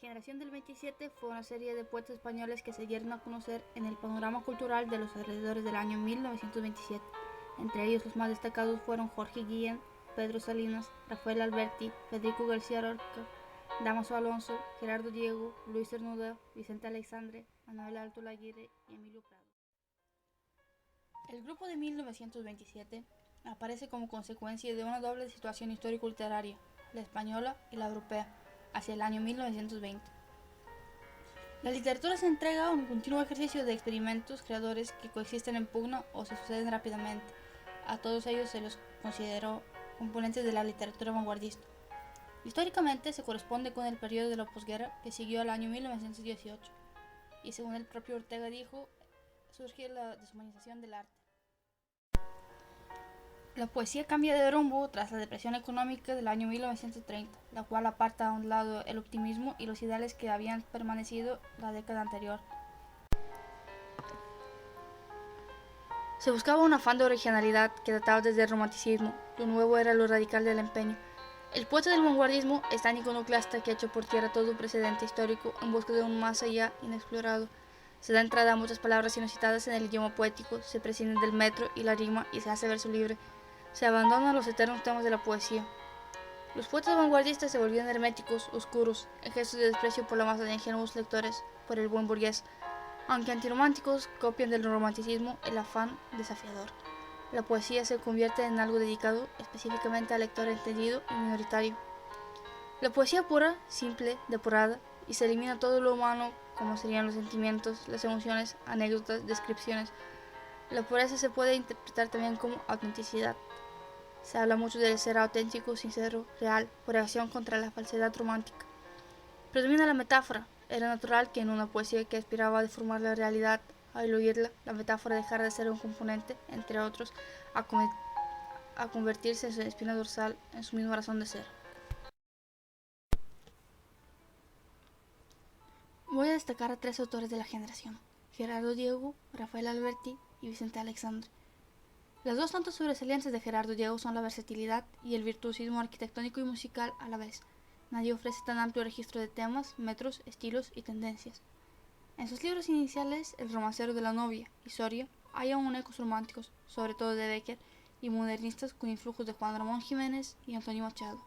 Generación del 27 fue una serie de poetas españoles que se dieron a conocer en el panorama cultural de los alrededores del año 1927. Entre ellos los más destacados fueron Jorge Guillén, Pedro Salinas, Rafael Alberti, Federico García Lorca, Dámaso Alonso, Gerardo Diego, Luis Cernuda, Vicente Aleixandre, Manuel Alto Laguirre y Emilio Prado. El grupo de 1927 aparece como consecuencia de una doble situación histórico-literaria, la española y la europea, hacia el año 1920. La literatura se entrega a un continuo ejercicio de experimentos creadores que coexisten en pugna o se suceden rápidamente. A todos ellos se los consideró componentes de la literatura vanguardista. Históricamente se corresponde con el periodo de la posguerra que siguió al año 1918, y según el propio Ortega dijo, surge la deshumanización del arte. La poesía cambia de rumbo tras la depresión económica del año 1930, la cual aparta a un lado el optimismo y los ideales que habían permanecido la década anterior. Se buscaba un afán de originalidad que databa desde el romanticismo. Lo nuevo era lo radical del empeño. El poeta del vanguardismo es tan iconoclasta que ha hecho por tierra todo precedente histórico en busca de un más allá inexplorado. Se da entrada a muchas palabras inusitadas en el idioma poético, se prescinde del metro y la rima y se hace verso libre. Se abandonan los eternos temas de la poesía. Los poetas vanguardistas se volvían herméticos, oscuros, en gestos de desprecio por la masa de ingenuos lectores, por el buen burgués. Aunque antirrománticos, copian del romanticismo el afán desafiador. La poesía se convierte en algo dedicado específicamente al lector entendido y minoritario. La poesía pura, simple, depurada, y se elimina todo lo humano como serían los sentimientos, las emociones, anécdotas, descripciones. La pureza se puede interpretar también como autenticidad. Se habla mucho del ser auténtico, sincero, real, por reacción contra la falsedad romántica. Predomina la metáfora. Era natural que en una poesía que aspiraba a deformar la realidad, a diluirla, la metáfora dejara de ser un componente, entre otros, a convertirse en su espina dorsal, en su misma razón de ser. Voy a destacar a tres autores de la generación: Gerardo Diego, Rafael Alberti y Vicente Aleixandre. Las dos notas sobresalientes de Gerardo Diego son la versatilidad y el virtuosismo arquitectónico y musical a la vez. Nadie ofrece tan amplio registro de temas, metros, estilos y tendencias. En sus libros iniciales, El romancero de la novia y Soria, hay aún ecos románticos, sobre todo de Bécquer, y modernistas con influjos de Juan Ramón Jiménez y Antonio Machado.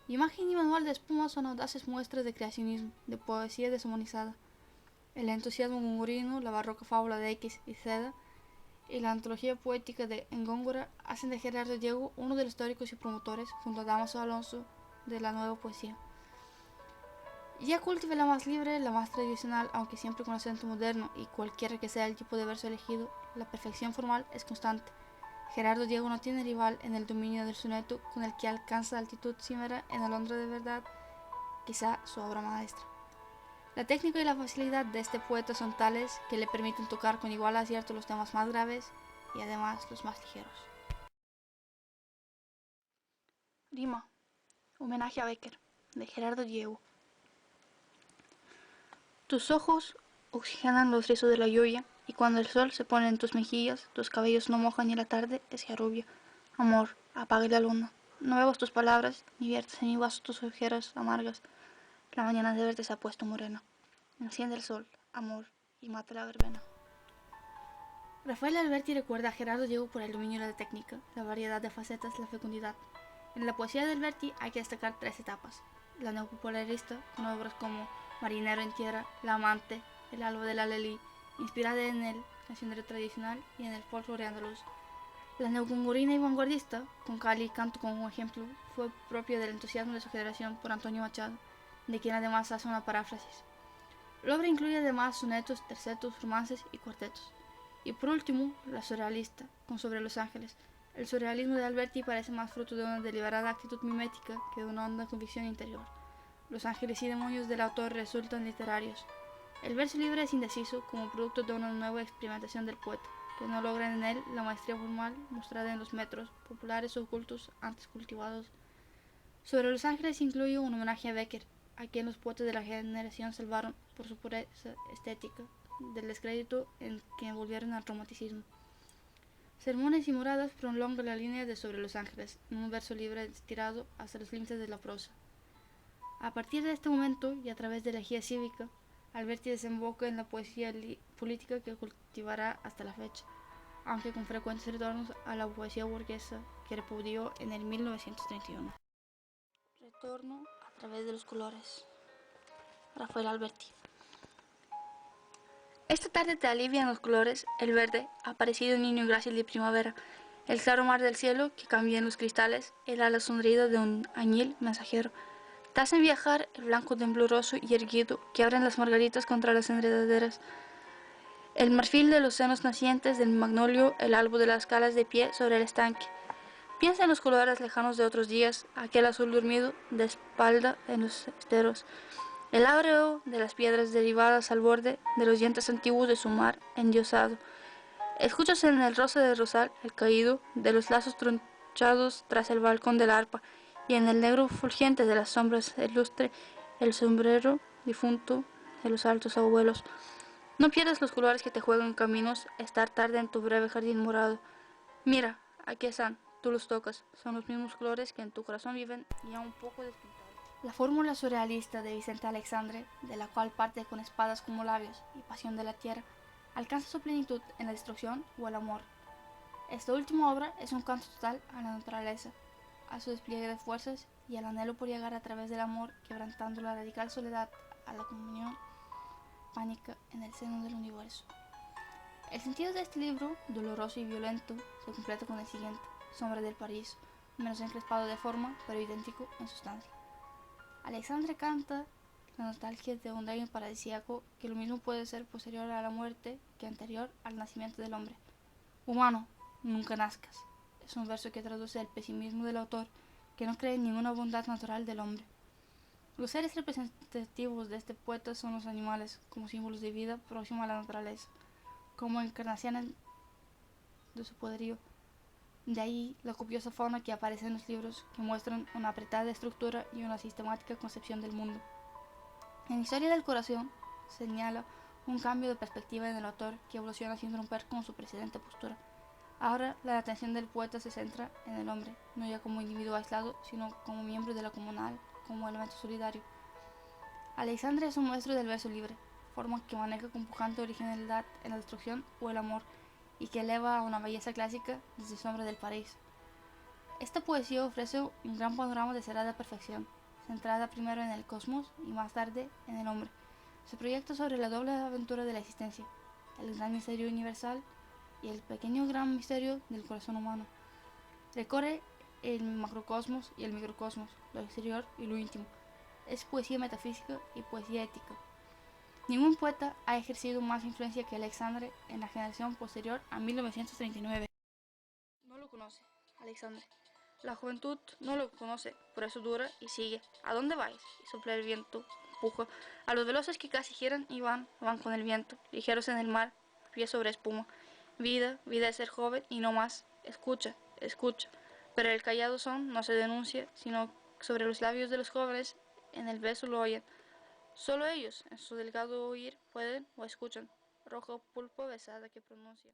Imagen y Manual de Espuma son audaces muestras de creacionismo, de poesía deshumanizada. El entusiasmo gongorino, la barroca fábula de X y Z, y la antología poética de Ngóngora hacen de Gerardo Diego uno de los teóricos y promotores, junto a Dámaso Alonso, de la nueva poesía. Ya cultive la más libre, la más tradicional, aunque siempre con acento moderno, y cualquiera que sea el tipo de verso elegido, la perfección formal es constante. Gerardo Diego no tiene rival en el dominio del soneto, con el que alcanza altitud cimera en Alondra de verdad, quizá su obra maestra. La técnica y la facilidad de este poeta son tales que le permiten tocar con igual acierto los temas más graves y además los más ligeros. Rima, homenaje a Bécquer, de Gerardo Diego. Tus ojos oxigenan los rizos de la lluvia, y cuando el sol se pone en tus mejillas, tus cabellos no mojan y la tarde es ya rubia. Amor, apague la luna, no bebas tus palabras, ni viertas en mi vaso tus ojeras amargas. La mañana de verte se ha puesto morena. Enciende el sol, amor, y mata la verbena. Rafael Alberti recuerda a Gerardo Diego por el dominio de la técnica, la variedad de facetas, la fecundidad. En la poesía de Alberti hay que destacar tres etapas: la neopopularista, con obras como Marinero en tierra, La amante, El alba de la Lelí, inspirada en el cancionero tradicional y en el folclore andaluz. La neogongorina y vanguardista, con Cali y Canto como ejemplo, fue propia del entusiasmo de su generación por Antonio Machado, de quien además hace una paráfrasis. La obra incluye además sonetos, tercetos, romances y cuartetos. Y por último, la surrealista, con Sobre los ángeles. El surrealismo de Alberti parece más fruto de una deliberada actitud mimética que de una honda convicción interior. Los ángeles y demonios del autor resultan literarios. El verso libre es indeciso como producto de una nueva experimentación del poeta, que no logra en él la maestría formal mostrada en los metros populares ocultos antes cultivados. Sobre los ángeles incluye un homenaje a Bécquer, a quien los poetas de la generación salvaron por su pureza estética del descrédito en que envolvieron al romanticismo. Sermones y moradas prolongan la línea de Sobre los ángeles, en un verso libre estirado hasta los límites de la prosa. A partir de este momento y a través de la guía cívica, Alberti desemboca en la poesía política que cultivará hasta la fecha, aunque con frecuentes retornos a la poesía burguesa que repudió en el 1931. Retorno a través de los colores. Rafael Alberti. Esta tarde te alivian los colores, el verde, aparecido niño grácil de primavera, el claro mar del cielo que cambia en los cristales, el ala sonrida de un añil mensajero. Te hacen viajar el blanco tembloroso y erguido que abren las margaritas contra las enredaderas, el marfil de los senos nacientes del magnolio, el albo de las calas de pie sobre el estanque. Piensa en los colores lejanos de otros días, aquel azul dormido de espalda en los esteros, el áureo de las piedras derivadas al borde de los dientes antiguos de su mar endiosado. Escuchas en el rosa del rosal el caído de los lazos tronchados tras el balcón del arpa, y en el negro fulgente de las sombras el lustre, el sombrero difunto de los altos abuelos. No pierdas los colores que te juegan caminos, estar tarde en tu breve jardín morado. Mira, aquí están, tú los tocas, son los mismos colores que en tu corazón viven y aún un poco despintados. La fórmula surrealista de Vicente Aleixandre, de la cual parte con espadas como labios y pasión de la tierra, alcanza su plenitud en la destrucción o el amor. Esta última obra es un canto total a la naturaleza, a su despliegue de fuerzas y al anhelo por llegar a través del amor, quebrantando la radical soledad a la comunión pánica en el seno del universo. El sentido de este libro, doloroso y violento, se completa con el siguiente: Sombra del Paraíso, menos encrespado de forma, pero idéntico en sustancia. Aleixandre canta la nostalgia de un daño paradisíaco que lo mismo puede ser posterior a la muerte que anterior al nacimiento del hombre. Humano, nunca nazcas. Es un verso que traduce el pesimismo del autor, que no cree en ninguna bondad natural del hombre. Los seres representativos de este poeta son los animales, como símbolos de vida próxima a la naturaleza, como encarnaciones de su poderío. De ahí la copiosa fauna que aparece en los libros, que muestran una apretada estructura y una sistemática concepción del mundo. En Historia del Corazón señala un cambio de perspectiva en el autor que evoluciona sin romper con su precedente postura. Ahora la atención del poeta se centra en el hombre, no ya como individuo aislado, sino como miembro de la comunal, como elemento solidario. Aleixandre es un maestro del verso libre, forma que maneja con pujante originalidad en la destrucción o el amor, y que eleva a una belleza clásica desde Sombra del Paraíso. Esta poesía ofrece un gran panorama de cerrada perfección, centrada primero en el cosmos y más tarde en el hombre. Se proyecta sobre la doble aventura de la existencia, el gran misterio universal y el pequeño gran misterio del corazón humano. Recorre el macrocosmos y el microcosmos, lo exterior y lo íntimo. Es poesía metafísica y poesía ética. Ningún poeta ha ejercido más influencia que Aleixandre en la generación posterior a 1939. No lo conoce, Aleixandre. La juventud no lo conoce, por eso dura y sigue. ¿A dónde vais? Y sopla el viento, empuja. A los veloces que casi giran y van con el viento, ligeros en el mar, pies sobre espuma. Vida, vida es ser joven y no más. Escucha, escucha. Pero el callado son no se denuncia, sino sobre los labios de los jóvenes, en el beso lo oyen. Solo ellos, en su delgado oír, pueden o escuchan. Rojo pulpo besada que pronuncia.